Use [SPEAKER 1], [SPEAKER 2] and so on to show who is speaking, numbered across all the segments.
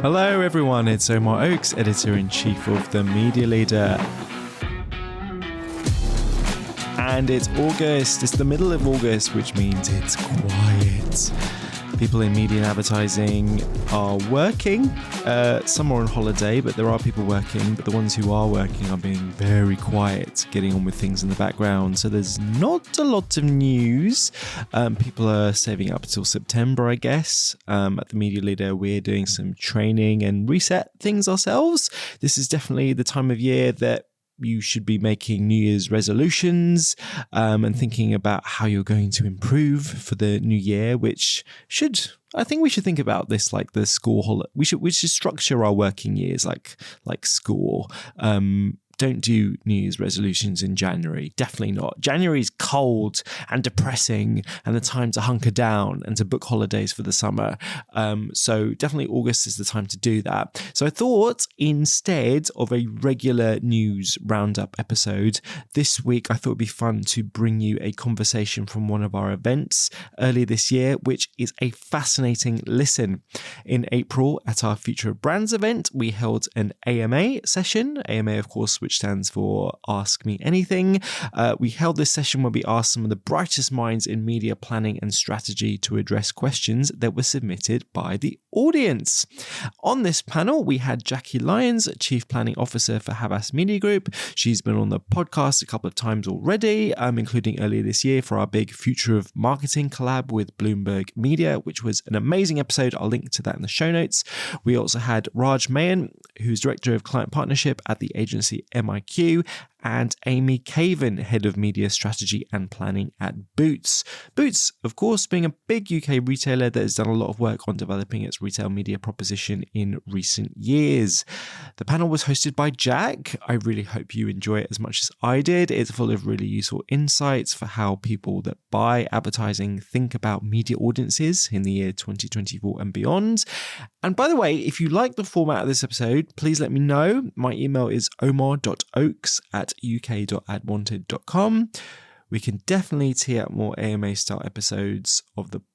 [SPEAKER 1] Hello everyone, it's Omar Oakes, Editor-in-Chief of The Media Leader. And it's August, it's the middle of August, which means it's quiet. People in media and advertising are working. Some are on holiday, but there are people working. But the ones who are working are being very quiet, getting on with things in the background. So there's not a lot of news. People are saving up until September, I guess. At the Media Leader, we're doing some training and reset things ourselves. This is definitely the time of year that you should be making New Year's resolutions and thinking about how you're going to improve for the new year, I think we should think about this like the school holiday. We should structure our working years like school. Don't do New Year's resolutions in January. Definitely not. January is cold and depressing and the time to hunker down and to book holidays for the summer. So definitely August is the time to do that. So I thought instead of a regular news roundup episode, this week I thought it'd be fun to bring you a conversation from one of our events earlier this year, which is a fascinating listen. In April at our Future of Brands event, we held an AMA session. AMA, of course, which stands for Ask Me Anything. We held this session where we asked some of the brightest minds in media planning and strategy to address questions that were submitted by the audience. On this panel, we had Jackie Lyons, Chief Planning Officer for Havas Media Group. She's been on the podcast a couple of times already, including earlier this year for our big Future of Marketing collab with Bloomberg Media, which was an amazing episode. I'll link to that in the show notes. We also had Raj Mahon, who's Director of Client Partnership at the agency MIQ, and Amy Caven, Head of Media Strategy and Planning at Boots. Boots, of course, being a big UK retailer that has done a lot of work on developing its retail media proposition in recent years. The panel was hosted by Jack. I really hope you enjoy it as much as I did. It's full of really useful insights for how people that buy advertising think about media audiences in the year 2024 and beyond. And by the way, if you like the format of this episode, please let me know. My email is omar.oakes@uk.adwanted.com. We can definitely tee up more AMA-style episodes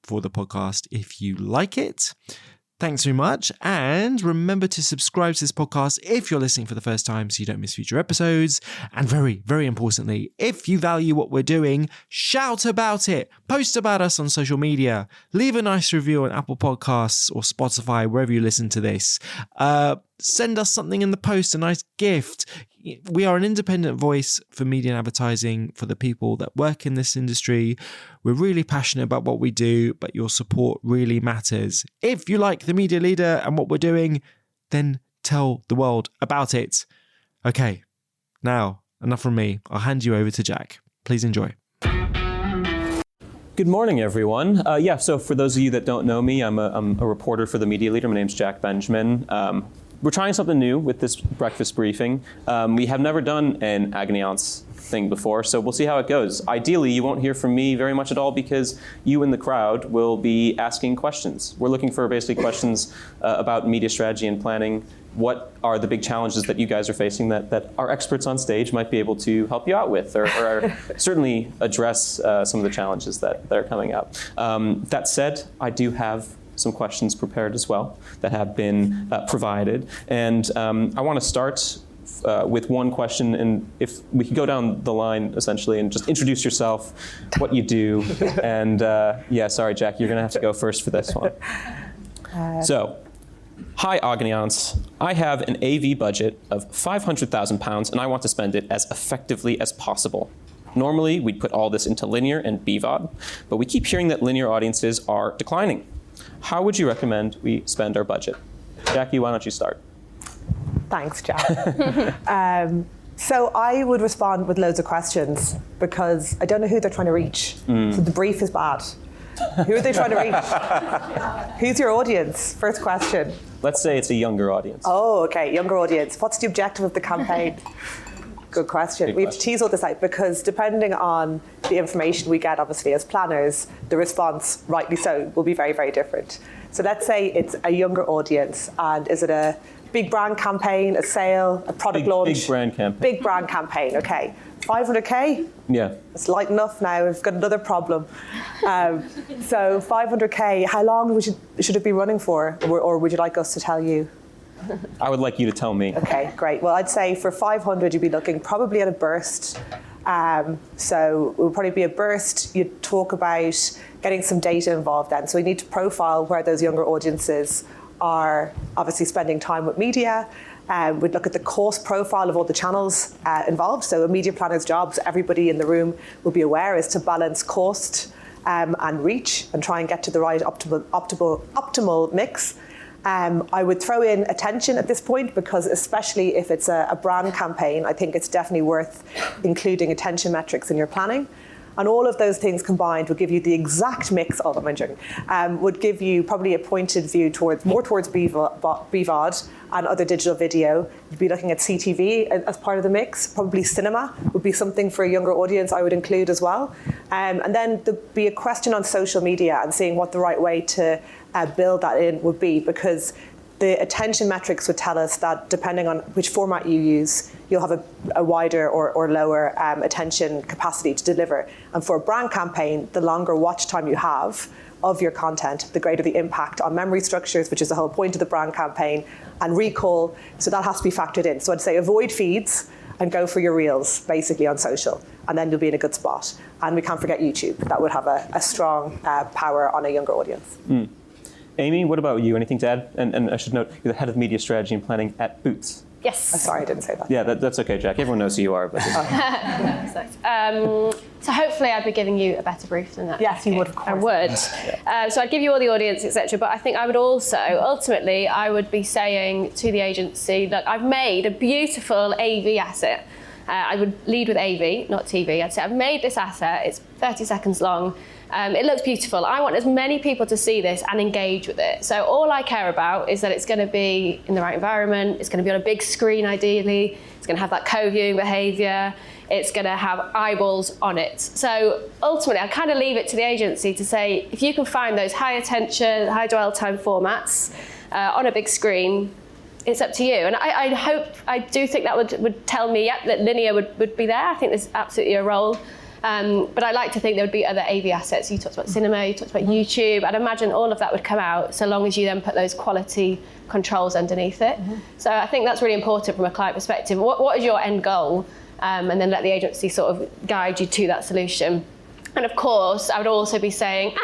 [SPEAKER 1] for the podcast if you like it. Thanks very much. And remember to subscribe to this podcast if you're listening for the first time so you don't miss future episodes. And very, very importantly, if you value what we're doing, shout about it. Post about us on social media. Leave a nice review on Apple Podcasts or Spotify, wherever you listen to this. Send us something in the post, a nice gift. We are an independent voice for media and advertising for the people that work in this industry. We're really passionate about what we do, but your support really matters. If you like the Media Leader and what we're doing, then tell the world about it. Okay, now enough from me. I'll hand you over to Jack. Please enjoy.
[SPEAKER 2] Good morning, everyone. So for those of you that don't know me, I'm a reporter for the Media Leader. My name's Jack Benjamin. We're trying something new with this breakfast briefing. We have never done an agony ounce thing before, so we'll see how it goes. Ideally, you won't hear from me very much at all because you in the crowd will be asking questions. We're looking for basically questions about media strategy and planning. What are the big challenges that you guys are facing that our experts on stage might be able to help you out with or certainly address some of the challenges that are coming up. That said, I do have some questions prepared as well that have been provided. And I want to start with one question, and if we could go down the line essentially and just introduce yourself, what you do, and sorry, Jack, you're going to have to go first for this one. Hi, Agniance. I have an AV budget of £500,000 and I want to spend it as effectively as possible. Normally, we'd put all this into linear and BVOD, but we keep hearing that linear audiences are declining. How would you recommend we spend our budget? Jackie, why don't you start?
[SPEAKER 3] Thanks, Jack. So I would respond with loads of questions because I don't know who they're trying to reach. So the brief is bad. Who are they trying to reach? Who's your audience? First question.
[SPEAKER 2] Let's say it's a younger audience.
[SPEAKER 3] Oh, okay, younger audience. What's the objective of the campaign? Good question. We have to tease all this out because depending on the information we get, obviously, as planners, the response, rightly so, will be very, very different. So let's say it's a younger audience, and is it a big brand campaign, a sale, a product launch?
[SPEAKER 2] Big brand campaign.
[SPEAKER 3] Big brand campaign, okay. 500k?
[SPEAKER 2] Yeah.
[SPEAKER 3] It's light enough now. We've got another problem. So 500k, how long should it be running for? Or would you like us to tell you?
[SPEAKER 2] I would like you to tell me.
[SPEAKER 3] Okay, great. Well, I'd say for 500, you'd be looking probably at a burst. So it would probably be a burst. You'd talk about getting some data involved then. So we need to profile where those younger audiences are obviously spending time with media. We'd look at the cost profile of all the channels involved. So a media planner's job, so everybody in the room will be aware, is to balance cost and reach and try and get to the right optimal mix. I would throw in attention at this point, because especially if it's a brand campaign, I think it's definitely worth including attention metrics in your planning. And all of those things combined would give you the exact mix of, would give you probably a pointed view more towards BVOD and other digital video. You'd be looking at CTV as part of the mix. Probably cinema would be something for a younger audience I would include as well. And then there'd be a question on social media and seeing what the right way to build that in would be, because the attention metrics would tell us that depending on which format you use, you'll have a wider or lower attention capacity to deliver. And for a brand campaign, the longer watch time you have of your content, the greater the impact on memory structures, which is the whole point of the brand campaign, and recall. So that has to be factored in. So I'd say avoid feeds and go for your reels, basically, on social. And then you'll be in a good spot. And we can't forget YouTube. That would have a strong power on a younger audience.
[SPEAKER 2] Mm. Amy, what about you? Anything to add? And I should note, you're the head of media strategy and planning at Boots.
[SPEAKER 4] Yes.
[SPEAKER 3] I'm sorry, I didn't say that.
[SPEAKER 2] Yeah, that's okay, Jack. Everyone knows who you are. But
[SPEAKER 4] so hopefully I'd be giving you a better brief than that.
[SPEAKER 3] Yes, you would, of course.
[SPEAKER 4] I would. So I'd give you all the audience, etc. But I think I would also, ultimately, I would be saying to the agency, look, I've made a beautiful AV asset. I would lead with AV, not TV. I'd say I've made this asset. It's 30 seconds long. It looks beautiful. I want as many people to see this and engage with it. So all I care about is that it's going to be in the right environment. It's going to be on a big screen, ideally. It's going to have that co-viewing behaviour. It's going to have eyeballs on it. So ultimately, I kind of leave it to the agency to say, if you can find those high attention, high dwell time formats on a big screen, it's up to you. And I do think that would tell me, yep, that linear would be there. I think there's absolutely a role. But I like to think there would be other AV assets. You talked about cinema, you talked about YouTube. I'd imagine all of that would come out, so long as you then put those quality controls underneath it. Mm-hmm. So I think that's really important from a client perspective. What is your end goal? And then let the agency sort of guide you to that solution. And of course, I would also be saying,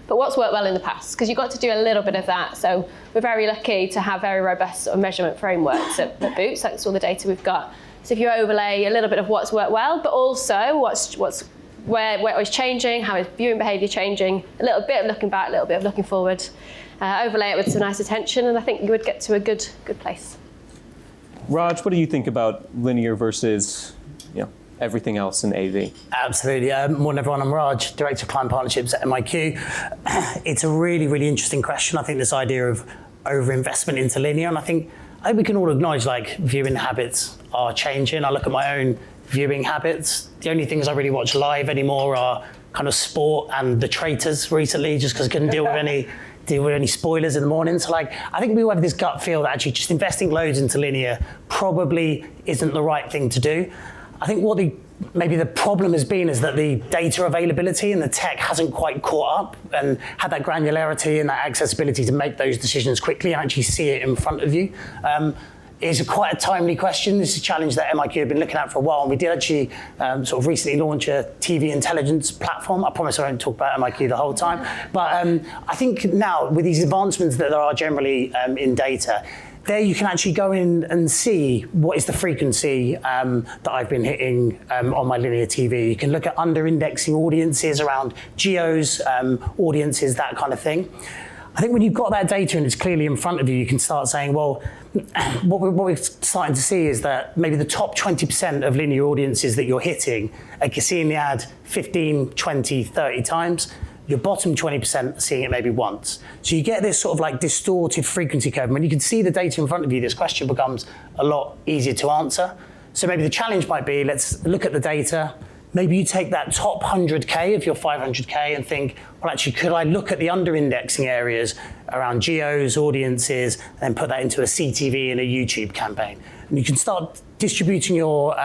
[SPEAKER 4] but what's worked well in the past? Because you've got to do a little bit of that. So we're very lucky to have very robust sort of measurement frameworks at Boots. That's all the data we've got. So if you overlay a little bit of what's worked well, but also where it's changing, how is viewing behaviour changing, a little bit of looking back, a little bit of looking forward, overlay it with some nice attention, and I think you would get to a good place.
[SPEAKER 2] Raj, what do you think about linear versus everything else in AV?
[SPEAKER 5] Absolutely. Morning, everyone. I'm Raj, Director of Client Partnerships at MIQ. It's a really, really interesting question. I think this idea of overinvestment into linear, and I think we can all acknowledge viewing habits are changing. I look at my own viewing habits. The only things I really watch live anymore are kind of sport and The Traitors recently, just because I couldn't deal with any spoilers in the morning. So I think we all have this gut feel that actually just investing loads into linear probably isn't the right thing to do. I think what maybe the problem has been is that the data availability and the tech hasn't quite caught up and had that granularity and that accessibility to make those decisions quickly and actually see it in front of you. It's quite a timely question. This is a challenge that MIQ have been looking at for a while, and we did actually sort of recently launch a TV intelligence platform. I promise I won't talk about MIQ the whole time. But I think now, with these advancements that there are generally in data, there you can actually go in and see what is the frequency that I've been hitting on my linear TV. You can look at under-indexing audiences around geos, audiences, that kind of thing. I think when you've got that data and it's clearly in front of you, you can start saying, well, what we're starting to see is that maybe the top 20% of linear audiences that you're hitting are seeing the ad 15, 20, 30 times. Your bottom 20% are seeing it maybe once. So you get this sort of distorted frequency curve. And when you can see the data in front of you, this question becomes a lot easier to answer. So maybe the challenge might be, let's look at the data. Maybe you take that top 100K of your 500K and think, well, actually, could I look at the under-indexing areas around geos, audiences, and then put that into a CTV and a YouTube campaign? And you can start distributing your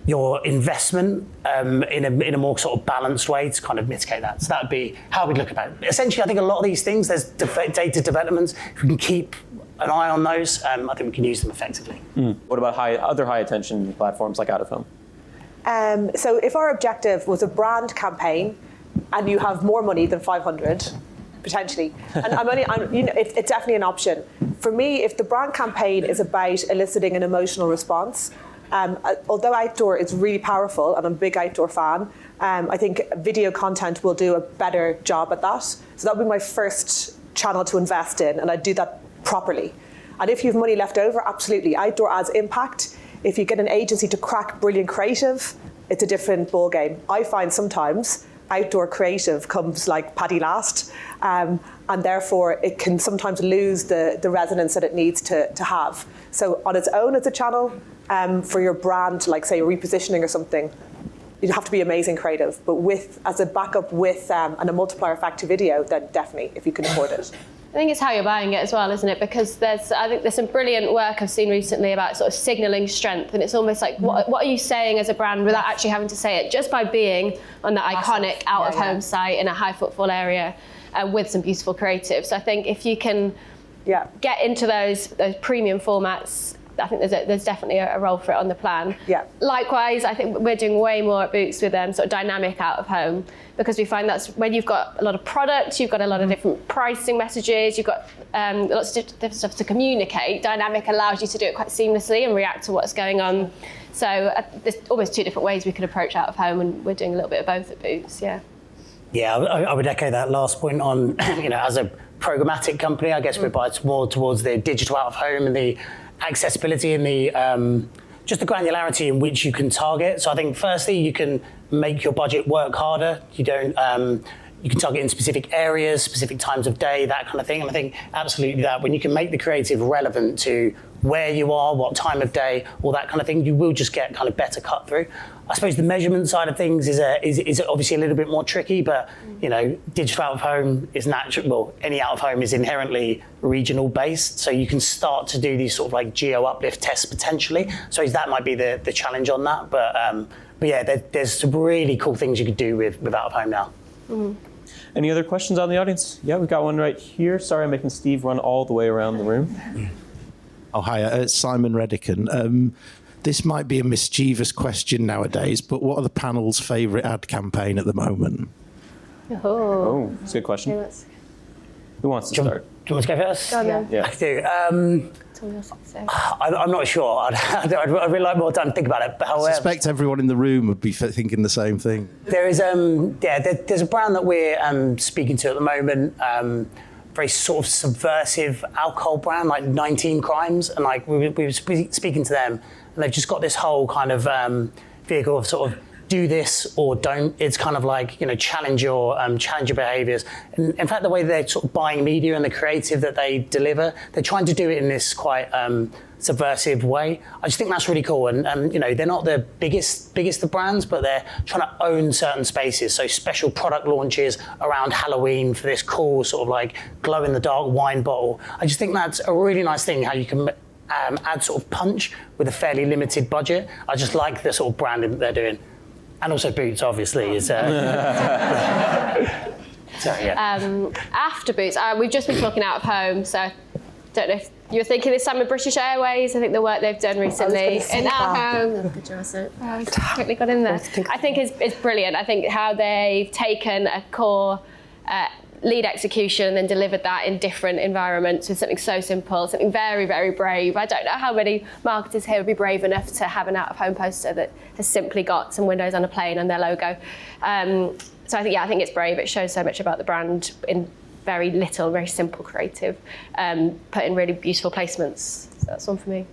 [SPEAKER 5] your investment in a more sort of balanced way to kind of mitigate that. So that would be how we'd look at it. Essentially, I think a lot of these things, there's data developments. If we can keep an eye on those, I think we can use them effectively.
[SPEAKER 2] What about other high attention platforms like out of home?
[SPEAKER 3] So if our objective was a brand campaign and you have more money than 500, potentially, and it's definitely an option. For me, if the brand campaign is about eliciting an emotional response, although outdoor is really powerful, and I'm a big outdoor fan, I think video content will do a better job at that. So that would be my first channel to invest in, and I'd do that properly. And if you have money left over, absolutely, outdoor adds impact. If you get an agency to crack brilliant creative, it's a different ballgame. I find sometimes outdoor creative comes like Paddy last, and therefore it can sometimes lose the resonance that it needs to have. So on its own as a channel, for your brand, like say repositioning or something, you'd have to be amazing creative. But as a backup with and a multiplier effect to video, then definitely, if you can afford it.
[SPEAKER 4] I think it's how you're buying it as well, isn't it? Because I think there's some brilliant work I've seen recently about sort of signalling strength, and it's almost like what are you saying as a brand without actually having to say it, just by being on the iconic out-of-home site in a high footfall area with some beautiful creative. So I think if you can get into those premium formats, I think there's definitely a role for it on the plan.
[SPEAKER 3] Yeah.
[SPEAKER 4] Likewise, I think we're doing way more at Boots with sort of dynamic out of home, because we find that's when you've got a lot of products, you've got a lot of different pricing messages, you've got lots of different stuff to communicate. Dynamic allows you to do it quite seamlessly and react to what's going on. So there's almost two different ways we could approach out of home, and we're doing a little bit of both at Boots. Yeah.
[SPEAKER 5] Yeah, I would echo that last point on, as a programmatic company, I guess we're biased more towards the digital out of home and the accessibility and the just the granularity in which you can target. So I think firstly you can make your budget work harder. You can target in specific areas, specific times of day, that kind of thing. And I think absolutely that when you can make the creative relevant to where you are, what time of day, all that kind of thing, you will just get kind of better cut through. I suppose the measurement side of things is obviously a little bit more tricky, but digital out of home is natural. Well, any out of home is inherently regional based, so you can start to do these sort of like geo uplift tests potentially. So that might be the challenge on that. But yeah, there's some really cool things you could do with out of home now.
[SPEAKER 4] Mm-hmm.
[SPEAKER 2] Any other questions on the audience? Yeah, we've got one right here. Sorry, I'm making Steve run all the way around the room.
[SPEAKER 6] Oh, hi, it's Simon Redican. This might be a mischievous question nowadays, but what are the panel's favourite ad campaign at the moment?
[SPEAKER 2] Oh, that's a good question.
[SPEAKER 4] Yeah,
[SPEAKER 2] Who wants to start?
[SPEAKER 5] Do you want to go first?
[SPEAKER 4] Go on, then.
[SPEAKER 2] Yeah.
[SPEAKER 5] I do. I'm not sure. I'd really like more time to think about it. But however,
[SPEAKER 6] I suspect everyone in the room would be thinking the same thing.
[SPEAKER 5] There is there's a brand that we're speaking to at the moment. Very sort of subversive alcohol brand, like 19 Crimes, and like we were speaking to them, and they've just got this whole kind of vehicle of sort of do this or don't. It's kind of like challenge your behaviours. And in fact, the way they're sort of buying media and the creative that they deliver, they're trying to do it in this quite subversive way. I just think that's really cool. And they're not the biggest of brands, but they're trying to own certain spaces. So special product launches around Halloween for this cool sort of like glow in the dark wine bottle. I just think that's a really nice thing, how you can add sort of punch with a fairly limited budget. I just like the sort of branding that they're doing. And also Boots, obviously, is... So, yeah.
[SPEAKER 4] After Boots, we've just been talking out of home, so I don't know if you're thinking this time of British Airways. I think the work they've done recently in out of home. I quickly got in there. I think it's brilliant. I think how they've taken a core lead execution and then delivered that in different environments with something so simple, something very, very brave. I don't know how many marketers here would be brave enough to have an out-of-home poster that has simply got some windows on a plane and their logo. So I think it's brave. It shows so much about the brand in very little, very simple creative, put in really beautiful placements. So that's one for me.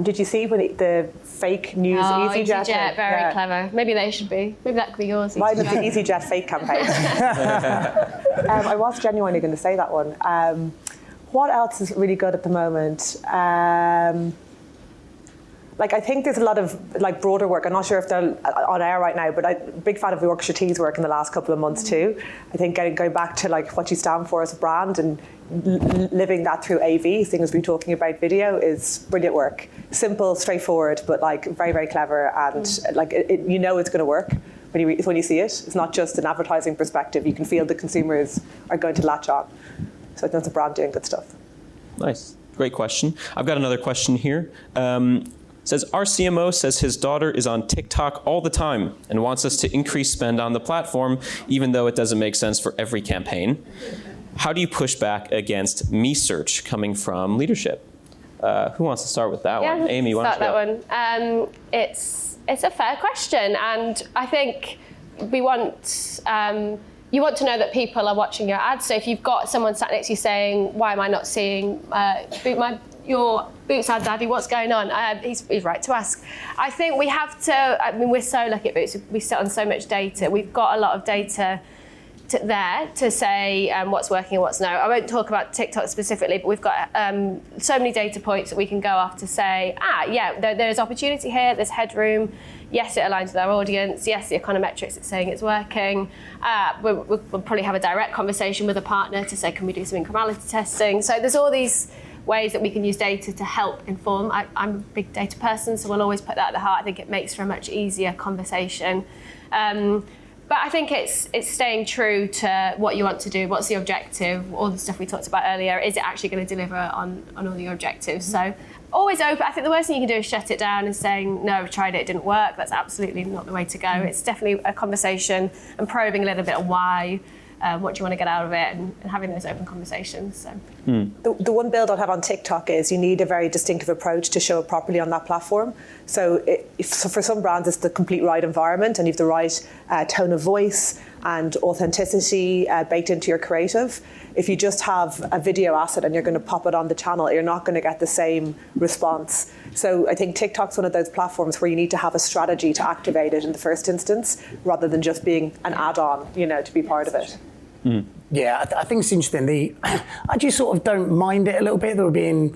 [SPEAKER 3] Did you see when the fake news EasyJet?
[SPEAKER 4] EasyJet, very clever. Maybe they should be. Maybe that could be yours.
[SPEAKER 3] Mine was the EasyJet fake campaign. I was genuinely going to say that one. What else is really good at the moment? like, I think there's a lot of like broader work. I'm not sure if they're on air right now, but I'm a big fan of Yorkshire Tea's work in the last couple of months too. I think going back to like what you stand for as a brand and living that through AV, things we're talking about video, is brilliant work. Simple, straightforward, but like very, very clever, and like you know it's going to work when you see it. It's not just an advertising perspective. You can feel the consumers are going to latch on. So I think it's a brand doing good stuff.
[SPEAKER 2] Nice. Great question. I've got another question here. Says, our CMO says his daughter is on TikTok all the time and wants us to increase spend on the platform, even though it doesn't make sense for every campaign. How do you push back against me search coming from leadership? Who wants to start with that one? Amy, why don't you
[SPEAKER 4] start that one? It's a fair question, and I think we want you want to know that people are watching your ads. So if you've got someone sat next to you saying, "Why am I not seeing your Boots ad, Daddy? What's going on?" He's right to ask. I think we have to. I mean, we're so lucky at Boots. We sit on so much data. We've got a lot of data there to say what's working and what's no. I won't talk about TikTok specifically, but we've got so many data points that we can go off to say, there's opportunity here, there's headroom. Yes, it aligns with our audience. Yes, the econometrics is saying it's working. We'll probably have a direct conversation with a partner to say, can we do some incrementality testing? So there's all these ways that we can use data to help inform. I'm a big data person, so we'll always put that at the heart. I think it makes for a much easier conversation. But I think it's staying true to what you want to do. What's the objective? All the stuff we talked about earlier. Is it actually going to deliver on all your objectives? So always open. I think the worst thing you can do is shut it down and saying, no, I've tried it, it didn't work. That's absolutely not the way to go. It's definitely a conversation and probing a little bit on why, what do you want to get out of it, and having those open conversations. So.
[SPEAKER 3] The one build I'd have on TikTok is you need a very distinctive approach to show up properly on that platform. So, for some brands, it's the complete right environment, and you have the right tone of voice and authenticity baked into your creative. If you just have a video asset and you're going to pop it on the channel, you're not going to get the same response. So I think TikTok's one of those platforms where you need to have a strategy to activate it in the first instance, rather than just being an add-on, to be part of it.
[SPEAKER 5] Yeah, I think it's interesting. I just sort of don't mind it a little bit that we're being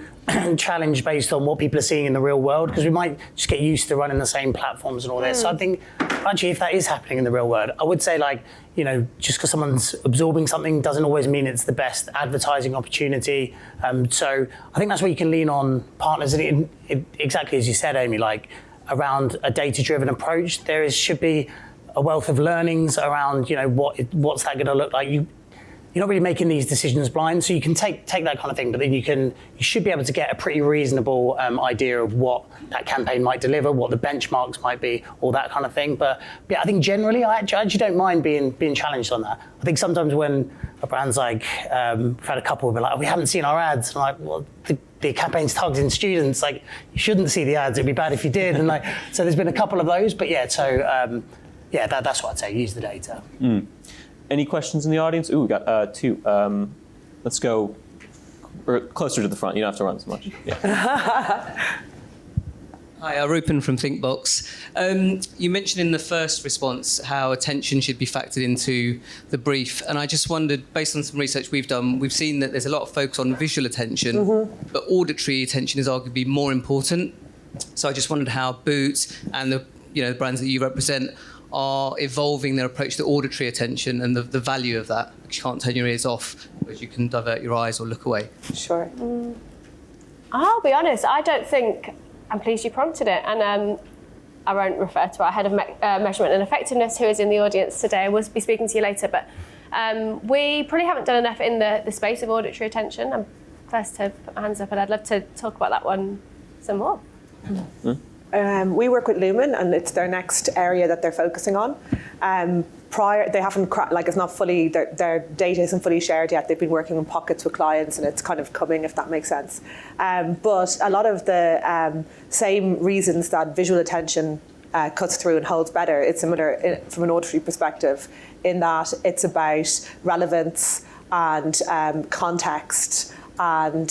[SPEAKER 5] challenged based on what people are seeing in the real world, because we might just get used to running the same platforms and all this. So I think, actually, if that is happening in the real world, I would say, just because someone's absorbing something doesn't always mean it's the best advertising opportunity. So I think that's where you can lean on partners. And exactly as you said, Amy, around a data-driven approach, should be a wealth of learnings around, what's that going to look like. You're not really making these decisions blind, so you can take that kind of thing, but then you should be able to get a pretty reasonable idea of what that campaign might deliver, what the benchmarks might be, all that kind of thing. But yeah, I think generally, I actually don't mind being challenged on that. I think sometimes when a brand's like, we've had a couple who be like, we haven't seen our ads. And I'm like, well, the campaign's targeting students. You shouldn't see the ads. It'd be bad if you did. And so there's been a couple of those. But yeah, so that's what I'd say. Use the data.
[SPEAKER 2] Any questions in the audience? Ooh, we got two. Let's go closer to the front. You don't have to run so much. Yeah.
[SPEAKER 7] Hi, Rupen from Thinkbox. You mentioned in the first response how attention should be factored into the brief, and I just wondered, based on some research we've done, we've seen that there's a lot of focus on visual attention, but auditory attention is arguably more important. So I just wondered how Boots and the brands that you represent are evolving their approach to auditory attention and the value of that, because you can't turn your ears off, but you can divert your eyes or look away.
[SPEAKER 3] Sure.
[SPEAKER 4] I'll be honest, I don't think, I'm pleased you prompted it, and I won't refer to our head of measurement and effectiveness, who is in the audience today. We'll be speaking to you later, but we probably haven't done enough in the space of auditory attention. I'm first to put my hands up, and I'd love to talk about that one some more.
[SPEAKER 3] We work with Lumen, and it's their next area that they're focusing on. They haven't it's not fully, their data isn't fully shared yet. They've been working in pockets with clients, and it's kind of coming, if that makes sense. But a lot of the same reasons that visual attention cuts through and holds better, it's similar from an auditory perspective, in that it's about relevance and context, and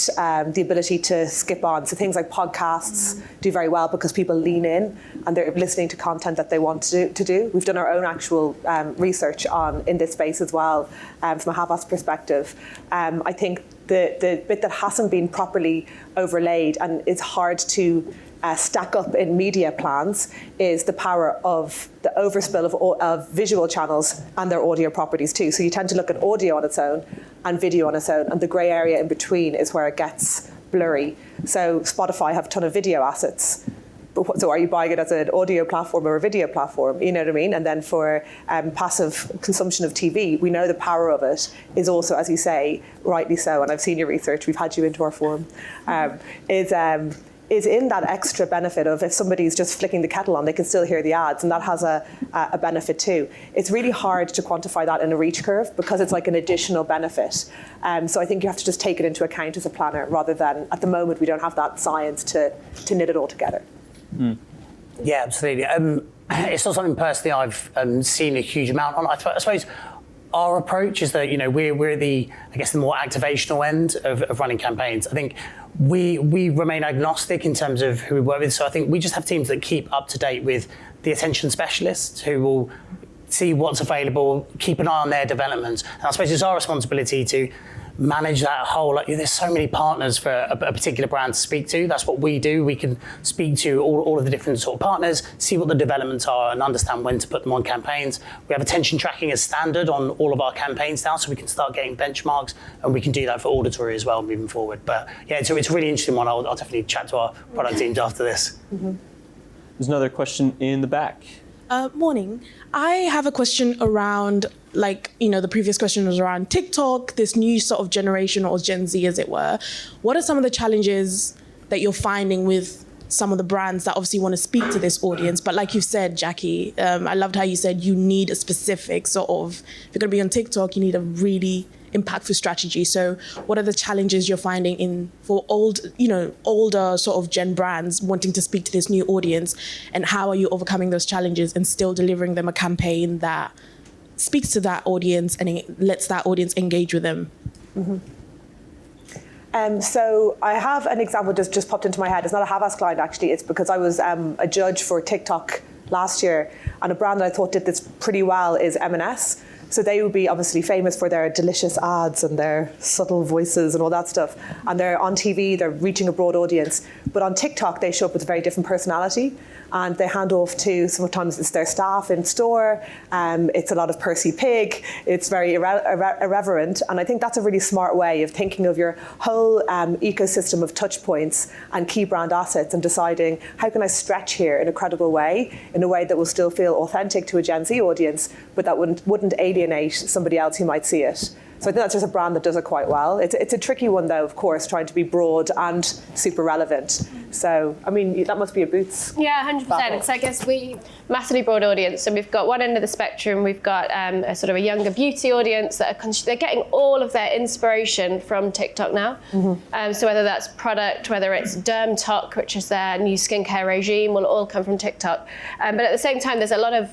[SPEAKER 3] the ability to skip on. So things like podcasts do very well because people lean in and they're listening to content that they want to do. We've done our own actual research in this space as well, from a Havas perspective. I think the bit that hasn't been properly overlaid and it's hard to stack up in media plans is the power of the overspill of visual channels and their audio properties too. So you tend to look at audio on its own and video on its own, and the grey area in between is where it gets blurry. So Spotify have a ton of video assets. So are you buying it as an audio platform or a video platform? You know what I mean? And then for passive consumption of TV, we know the power of it is also, as you say, rightly so, and I've seen your research, we've had you into our forum, is in that extra benefit of if somebody's just flicking the kettle on, they can still hear the ads, and that has a benefit too. It's really hard to quantify that in a reach curve because it's like an additional benefit. So I think you have to just take it into account as a planner rather than, at the moment, we don't have that science to knit it all together.
[SPEAKER 5] Mm. Yeah, absolutely. It's not something personally I've seen a huge amount on. I suppose our approach is that, you know, we're the more activational end of running campaigns. I think we remain agnostic in terms of who we work with. So I think we just have teams that keep up to date with the attention specialists who will see what's available, keep an eye on their developments. And I suppose it's our responsibility to manage that whole, like, there's so many partners for a particular brand to speak to. That's what we do. We can speak to all of the different sort of partners, see what the developments are and understand when to put them on campaigns. We have attention tracking as standard on all of our campaigns now, so we can start getting benchmarks, and we can do that for auditory as well moving forward. But yeah, it's a really interesting one. I'll definitely chat to our product teams after this.
[SPEAKER 2] Mm-hmm. There's another question in the back.
[SPEAKER 8] Morning. I have a question around, the previous question was around TikTok, this new sort of generation or Gen Z, as it were. What are some of the challenges that you're finding with some of the brands that obviously want to speak to this audience? But like you said, Jackie, I loved how you said you need a specific sort of, if you're going to be on TikTok, you need a really impactful strategy. So what are the challenges you're finding for older sort of gen brands wanting to speak to this new audience, and how are you overcoming those challenges and still delivering them a campaign that speaks to that audience and lets that audience engage with them?
[SPEAKER 3] Mm-hmm. So I have an example just popped into my head. It's not a Havas client, actually. It's because I was a judge for TikTok last year, and a brand that I thought did this pretty well is M&S. So they would be obviously famous for their delicious ads and their subtle voices and all that stuff. And they're on TV, they're reaching a broad audience. But on TikTok, they show up with a very different personality. And they hand off to, sometimes it's their staff in store. It's a lot of Percy Pig. It's very irreverent. And I think that's a really smart way of thinking of your whole ecosystem of touch points and key brand assets, and deciding, how can I stretch here in a credible way, in a way that will still feel authentic to a Gen Z audience, but that wouldn't alienate somebody else who might see it. So I think that's just a brand that does it quite well. It's a tricky one, though, of course, trying to be broad and super relevant. So, I mean, that must be a Boots.
[SPEAKER 4] Yeah, 100%. So I guess we massively broad audience. So we've got one end of the spectrum. We've got a sort of a younger beauty audience that they're getting all of their inspiration from TikTok now. Mm-hmm. So whether that's product, whether it's Derm Talk, which is their new skincare regime, will all come from TikTok. But at the same time, there's a lot of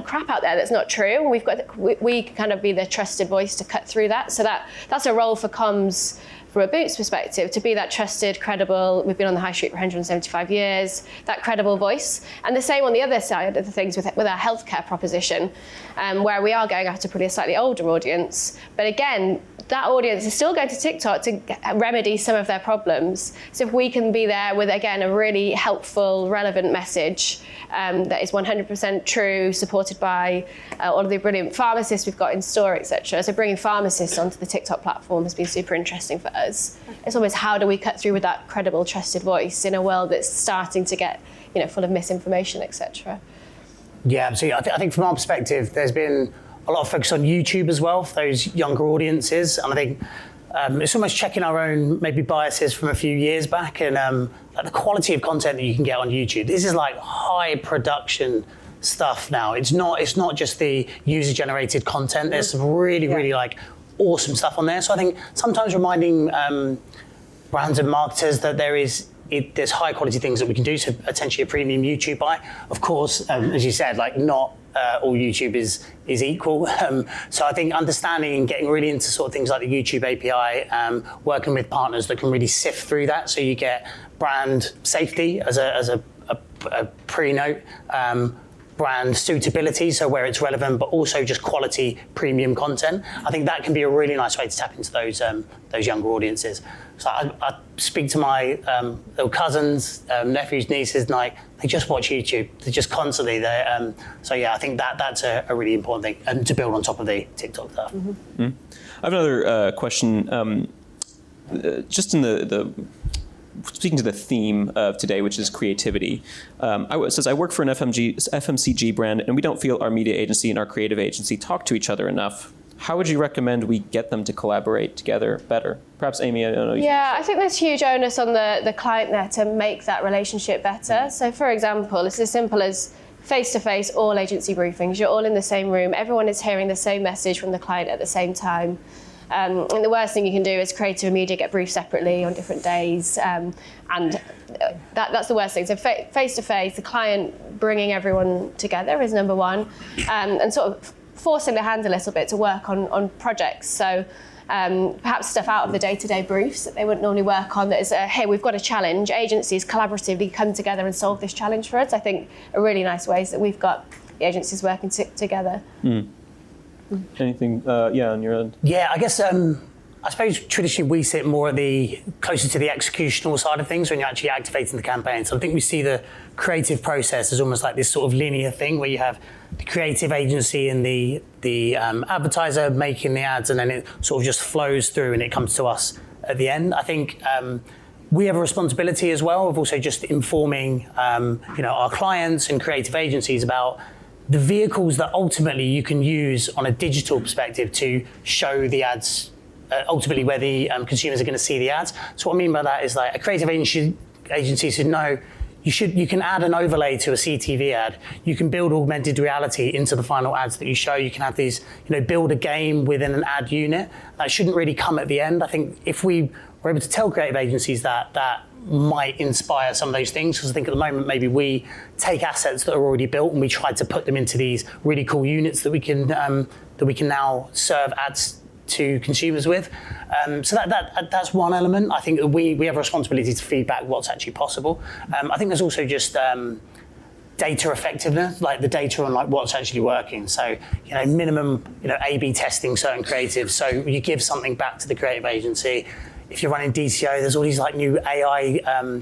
[SPEAKER 4] crap out there that's not true. We can kind of be the trusted voice to cut through that. So that's a role for comms from a Boots perspective, to be that trusted, credible, we've been on the high street for 175 years, that credible voice. And the same on the other side of the things with our healthcare proposition, where we are going after probably a slightly older audience. But again, that audience is still going to TikTok to remedy some of their problems. So if we can be there with, again, a really helpful, relevant message that is 100% true, supported by all of the brilliant pharmacists we've got in store, etc. So bringing pharmacists onto the TikTok platform has been super interesting for us. It's almost, how do we cut through with that credible, trusted voice in a world that's starting to get, full of misinformation, etc.
[SPEAKER 5] Yeah, absolutely. I think from our perspective, there's been a lot of focus on YouTube as well for those younger audiences, and I think it's almost checking our own maybe biases from a few years back, and like the quality of content that you can get on YouTube. This is like high production stuff now. It's not just the user generated content. There's some really like awesome stuff on there. So I think sometimes reminding brands and marketers that there's high quality things that we can do, so potentially a premium YouTube buy. Of course, as you said, like not all YouTube is equal. So I think understanding and getting really into sort of things like the YouTube API, working with partners that can really sift through that, so you get brand safety as a pre-note, brand suitability, so where it's relevant, but also just quality premium content. I think that can be a really nice way to tap into those younger audiences. So I speak to my little cousins, nephews, nieces, and they just watch YouTube. They're just constantly there. So yeah, I think that's a really important thing, and to build on top of the TikTok stuff.
[SPEAKER 2] Mm-hmm. I have another question. Just in the speaking to the theme of today, which is creativity. It says, I work for an FMCG brand, and we don't feel our media agency and our creative agency talk to each other enough. How would you recommend we get them to collaborate together better? Perhaps, Amy, I don't know.
[SPEAKER 4] Yeah, I think there's huge onus on the client there to make that relationship better. So, for example, it's as simple as face-to-face all agency briefings. You're all in the same room. Everyone is hearing the same message from the client at the same time. And the worst thing you can do is creative and media get briefed separately on different days. And that's the worst thing. So face-to-face, the client bringing everyone together is number one. And sort of forcing their hand a little bit to work on projects. So perhaps stuff out of the day-to-day briefs that they wouldn't normally work on that is, hey, we've got a challenge. Agencies collaboratively come together and solve this challenge for us. I think a really nice way is that we've got the agencies working together.
[SPEAKER 2] Mm. Anything, on your end?
[SPEAKER 5] Yeah, I guess, I suppose traditionally we sit more closer to the executional side of things when you're actually activating the campaign. So I think we see the creative process as almost like this sort of linear thing where you have the creative agency and the advertiser making the ads, and then it sort of just flows through and it comes to us at the end. I think we have a responsibility as well of also just informing our clients and creative agencies about the vehicles that ultimately you can use on a digital perspective to show the ads, ultimately where the consumers are going to see the ads. So what I mean by that is like a creative agency should know you can add an overlay to a CTV ad. You can build augmented reality into the final ads that you show. You can have these, build a game within an ad unit. That shouldn't really come at the end. I think if we were able to tell creative agencies that might inspire some of those things, because I think at the moment maybe we take assets that are already built and we try to put them into these really cool units that we can now serve ads to consumers with. So that's one element. I think that we have a responsibility to feedback what's actually possible. I think there's also just data effectiveness, like the data on like what's actually working. So minimum A/B testing certain creatives. So you give something back to the creative agency. If you're running DCO, there's all these like new AI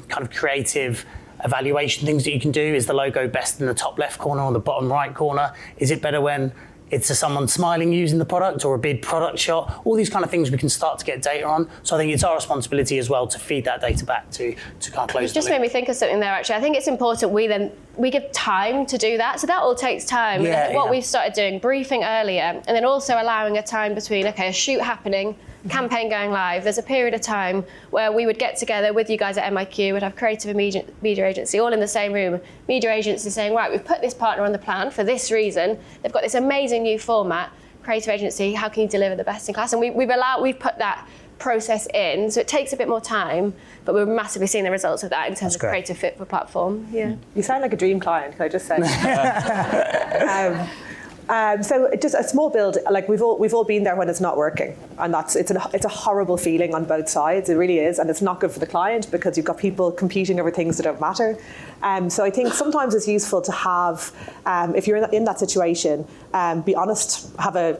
[SPEAKER 5] kind of creative evaluation things that you can do. Is the logo best in the top left corner or the bottom right corner? Is it better when it's someone smiling using the product or a big product shot? All these kind of things we can start to get data on. So I think it's our responsibility as well to feed that data back to kind of close the loop.
[SPEAKER 4] Just made me think of something there, actually. I think it's important we give time to do that. So that all takes time.
[SPEAKER 5] Yeah,
[SPEAKER 4] what we've started doing, briefing earlier, and then also allowing a time between, a shoot happening, campaign going live. There's a period of time where we would get together with you guys at MIQ, would have creative and media agency all in the same room. Media agency saying, right, we've put this partner on the plan for this reason. They've got this amazing new format. Creative agency, how can you deliver the best in class? And we've put that process in, so it takes a bit more time, but we're massively seeing the results of that in terms of creative fit for platform. Yeah.
[SPEAKER 3] You sound like a dream client, can I just say? So just a small build, like we've all been there when it's not working, and it's a horrible feeling on both sides. It really is, and it's not good for the client because you've got people competing over things that don't matter. So I think sometimes it's useful to have, if you're in that situation, be honest, have a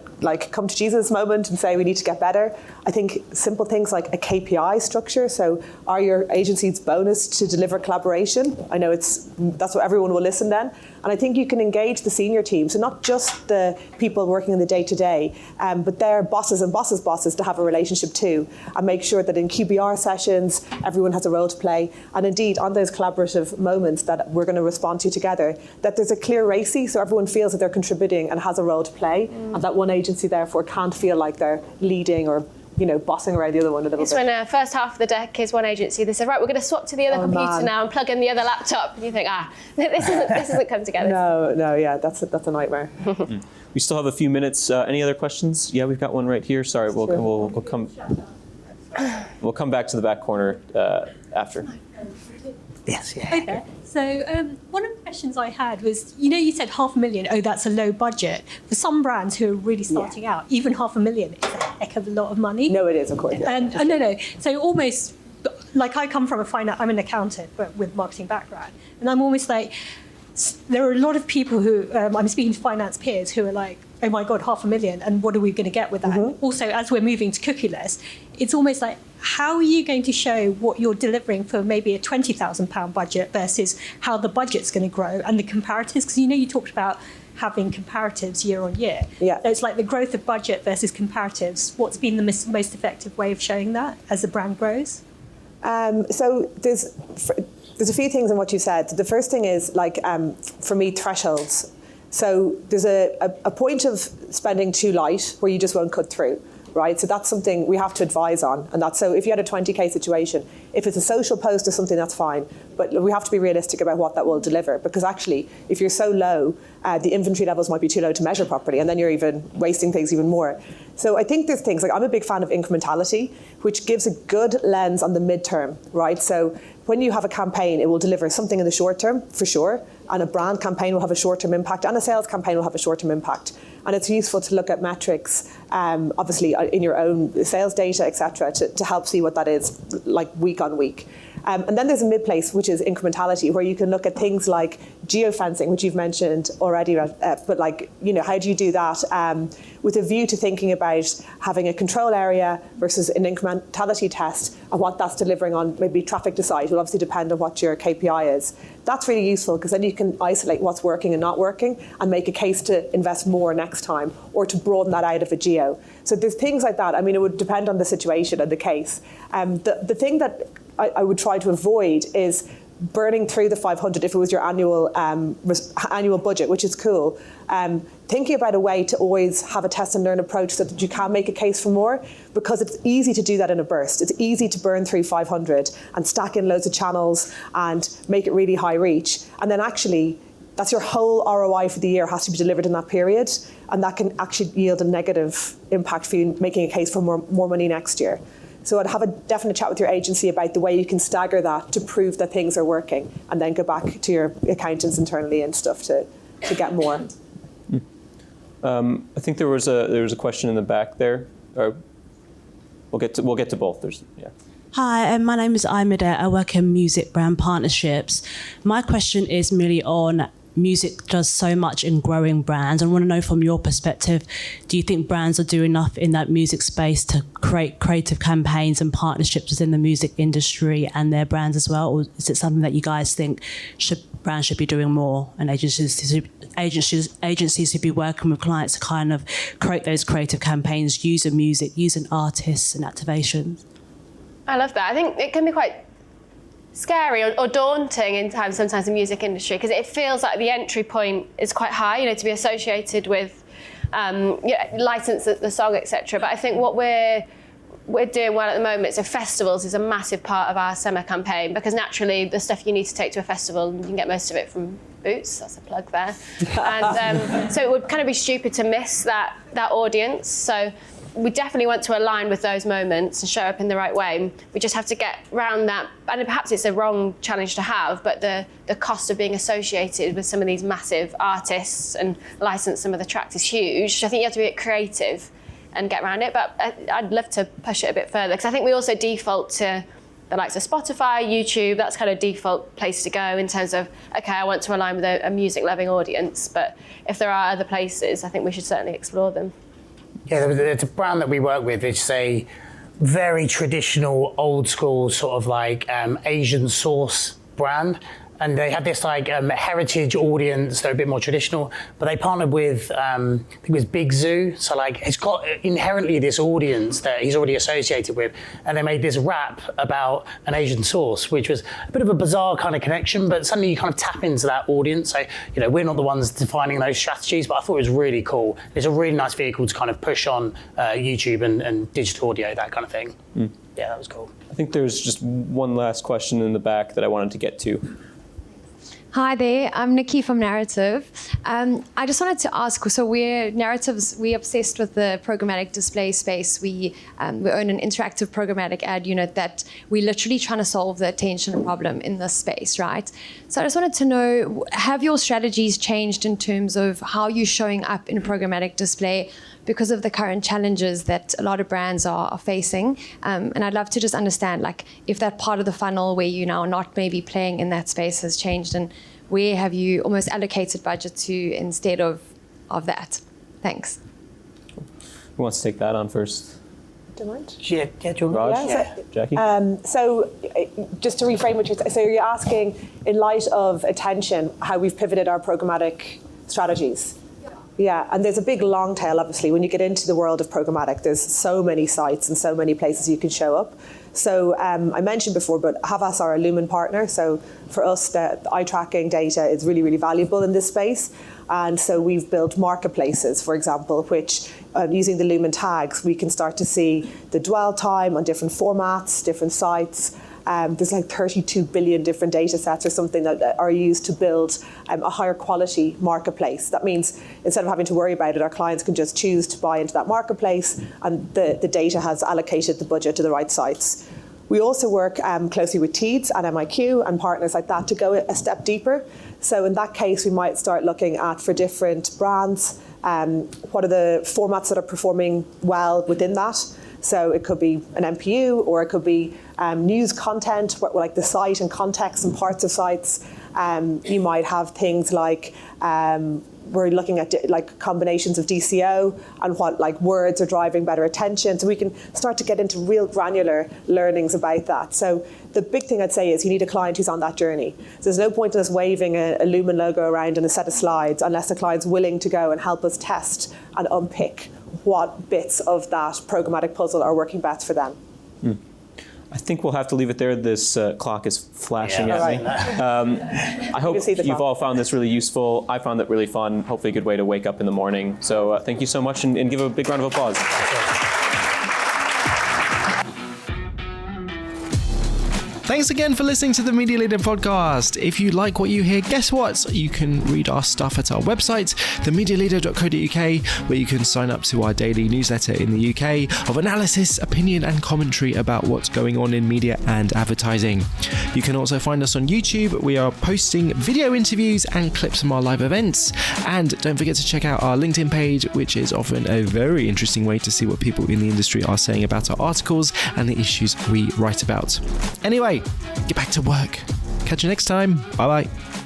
[SPEAKER 3] come to Jesus moment and say we need to get better. I think simple things like a KPI structure. So are your agencies bonused to deliver collaboration? I know that's what everyone will listen then. And I think you can engage the senior team, so not just the people working in the day-to-day, but their bosses and bosses' bosses to have a relationship too, and make sure that in QBR sessions, everyone has a role to play. And indeed, on those collaborative moments that we're going to respond to together, that there's a clear RACI, so everyone feels that they're contributing and has a role to play, and that one agency therefore can't feel like they're leading or bossing around the other one a little bit.
[SPEAKER 4] It's when first half of the deck is one agency, they say, right, we're going to swap to the other computer now and plug in the other laptop. And you think, this isn't come together.
[SPEAKER 3] No, yeah, that's a nightmare.
[SPEAKER 2] We still have a few minutes. Any other questions? Yeah, we've got one right here. Sorry, we'll come back to the back corner after.
[SPEAKER 5] Yes, yeah.
[SPEAKER 9] Hi there. So one of the questions I had was, you said $500,000, that's a low budget. For some brands who are really starting out, even $500,000 is a heck of a lot of money.
[SPEAKER 3] No, it is, of course. Yeah.
[SPEAKER 9] No. So almost, like I come from I'm an accountant, but with marketing background. And I'm almost like, there are a lot of people who, I'm speaking to finance peers who are like, oh my God, 500,000, and what are we going to get with that? Also, as we're moving to cookieless, it's almost like, how are you going to show what you're delivering for maybe a £20,000 budget versus how the budget's going to grow and the comparatives? Because you talked about having comparatives year on year.
[SPEAKER 3] Yeah.
[SPEAKER 9] So it's like the growth of budget versus comparatives. What's been the most effective way of showing that as the brand grows?
[SPEAKER 3] So there's a few things in what you said. The first thing is, like, for me, thresholds. So there's a point of spending too light where you just won't cut through, right? So that's something we have to advise on. And that's, so if you had a 20K situation, if it's a social post or something, that's fine. But we have to be realistic about what that will deliver, because actually, if you're so low, the inventory levels might be too low to measure properly, and then you're even wasting things even more. So I think there's things, like, I'm a big fan of incrementality, which gives a good lens on the midterm, right? So when you have a campaign, it will deliver something in the short term, for sure, and a brand campaign will have a short-term impact, and a sales campaign will have a short-term impact. And it's useful to look at metrics, obviously, in your own sales data, etc., to help see what that is, like, week on week. And then there's a mid-place, which is incrementality, where you can look at things like geofencing, which you've mentioned already, but, like, how do you do that with a view to thinking about having a control area versus an incrementality test, and what that's delivering on maybe traffic to site will obviously depend on what your KPI is. That's really useful, because then you can isolate what's working and not working and make a case to invest more next time, or to broaden that out of a geo. So there's things like that. I mean, it would depend on the situation and the case. The thing that I would try to avoid is burning through the 500 if it was your annual budget, which is cool. Thinking about a way to always have a test and learn approach so that you can make a case for more, because it's easy to do that in a burst. It's easy to burn through 500 and stack in loads of channels and make it really high reach. And then actually, that's your whole ROI for the year has to be delivered in that period. And that can actually yield a negative impact for you making a case for more money next year. So I'd have a definite chat with your agency about the way you can stagger that to prove that things are working, and then go back to your accountants internally and stuff to get more.
[SPEAKER 2] I think there was a question in the back there. We'll get to both.
[SPEAKER 10] Hi, my name is Imade. I work in music brand partnerships. My question is merely on music does so much in growing brands. I want to know, from your perspective, do you think brands are doing enough in that music space to create creative campaigns and partnerships within the music industry and their brands as well? Or is it something that you guys think brands should be doing more, and agencies should be working with clients to kind of create those creative campaigns using music, using artists and activations?
[SPEAKER 4] I love that. I think it can be quite scary or daunting in sometimes the music industry, because it feels like the entry point is quite high, to be associated with license the song, etc. But I think what we're doing well at the moment, so festivals is a massive part of our summer campaign, because naturally the stuff you need to take to a festival, you can get most of it from Boots. That's a plug there. And so it would kind of be stupid to miss that audience. So we definitely want to align with those moments and show up in the right way. We just have to get around that, and perhaps it's a wrong challenge to have, but the cost of being associated with some of these massive artists and license some of the tracks is huge. I think you have to be a bit creative and get around it, but I'd love to push it a bit further, because I think we also default to the likes of Spotify, YouTube. That's kind of default place to go in terms of, okay, I want to align with a music-loving audience, but if there are other places, I think we should certainly explore them.
[SPEAKER 5] Yeah, there's a brand that we work with. It's a very traditional, old school sort of like Asian sauce brand. And they had this like heritage audience. They're a bit more traditional, but they partnered with, I think it was Big Zoo. So like it's got inherently this audience that he's already associated with. And they made this rap about an Asian sauce, which was a bit of a bizarre kind of connection, but suddenly you kind of tap into that audience. So, we're not the ones defining those strategies, but I thought it was really cool. It's a really nice vehicle to kind of push on YouTube and digital audio, that kind of thing. Yeah, that was cool.
[SPEAKER 2] I think there's just one last question in the back that I wanted to get to.
[SPEAKER 11] Hi there, I'm Nikki from Narrative. I just wanted to ask, so we're obsessed with the programmatic display space. We own an interactive programmatic ad unit that we're literally trying to solve the attention problem in this space, right? So I just wanted to know, have your strategies changed in terms of how you're showing up in a programmatic display because of the current challenges that a lot of brands are facing? And I'd love to just understand, like, if that part of the funnel where you're now not maybe playing in that space has changed, and where have you almost allocated budget to instead of that? Thanks.
[SPEAKER 2] Who wants to take that on first?
[SPEAKER 3] Do you mind?
[SPEAKER 5] Yeah, do you want
[SPEAKER 2] Raj?
[SPEAKER 3] Yeah.
[SPEAKER 2] Jackie?
[SPEAKER 3] So just to reframe what you're saying, so you're asking, in light of attention, how we've pivoted our programmatic strategies. Yeah, and there's a big long tail, obviously. When you get into the world of programmatic, there's so many sites and so many places you can show up. So I mentioned before, but Havas are a Lumen partner. So for us, the eye tracking data is really, really valuable in this space. And so we've built marketplaces, for example, which using the Lumen tags, we can start to see the dwell time on different formats, different sites. There's like 32 billion different data sets or something that are used to build a higher quality marketplace. That means instead of having to worry about it, our clients can just choose to buy into that marketplace, and the data has allocated the budget to the right sites. We also work closely with TEEDS and MIQ and partners like that to go a step deeper. So in that case, we might start looking at, for different brands, what are the formats that are performing well within that. So it could be an MPU, or it could be news content, like the site and context and parts of sites. You might have things like we're looking at like combinations of DCO and what like words are driving better attention. So we can start to get into real granular learnings about that. So the big thing I'd say is you need a client who's on that journey. So there's no point in us waving a Lumen logo around and a set of slides unless the client's willing to go and help us test and unpick what bits of that programmatic puzzle are working best for them.
[SPEAKER 2] I think we'll have to leave it there. This clock is flashing at me. I hope you've all found this really useful. I found it really fun. Hopefully a good way to wake up in the morning. So thank you so much, and give a big round of applause.
[SPEAKER 1] Thanks again for listening to the Media Leader podcast. If you like what you hear, guess what? You can read our stuff at our website, themedialeader.co.uk, where you can sign up to our daily newsletter in the UK of analysis, opinion, and commentary about what's going on in media and advertising. You can also find us on YouTube. We are posting video interviews and clips from our live events. And don't forget to check out our LinkedIn page, which is often a very interesting way to see what people in the industry are saying about our articles and the issues we write about. Anyway, get back to work. Catch you next time. Bye bye.